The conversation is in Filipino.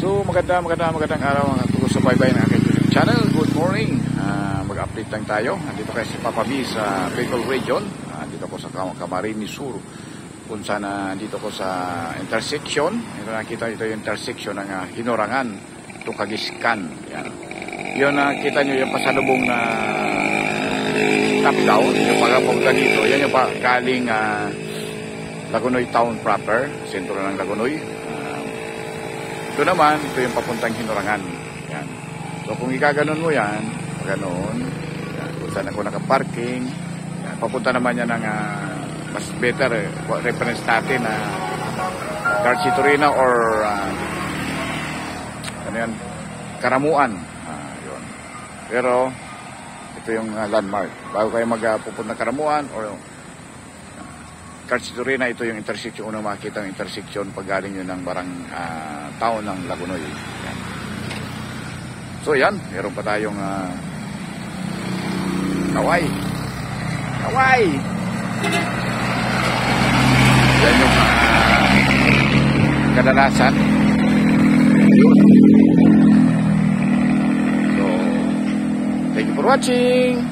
So magandang araw mga taga-subaybay ng aking YouTube channel. Good morning. Mag-update lang tayo. Nandito kayo si Papa B sa Bicol Region. Nandito ko sa Camarines Sur. Kung saan nandito ko sa intersection. Ito nakita ito yung intersection ng Hinorangan. Itong Kagiskan. Yan. Yun nakita nyo yung pasalubong na top down. Yung pagkapunta dito. Yan yung galing Lagonoy Town proper. Sentro ng Lagonoy. Ito naman, ito yung papuntang Hinorangan. Yan. So kung igaganon mo yan, ganoon, yan, kung saan ako nakaparking, yan, papunta naman yan ng mas better reference natin na Garcia Torina or ano yan, Karamuan. Yun. Pero ito yung landmark. Bago kayo magpupunta ng Karamuan or Garcia Torina, ito yung intersection, unang makikita ng intersection pag galing yun ng barang town ng Lagonoy. Yan. So yan, meron pa tayong kaway. Yan yung kadalasan. So, thank you for watching.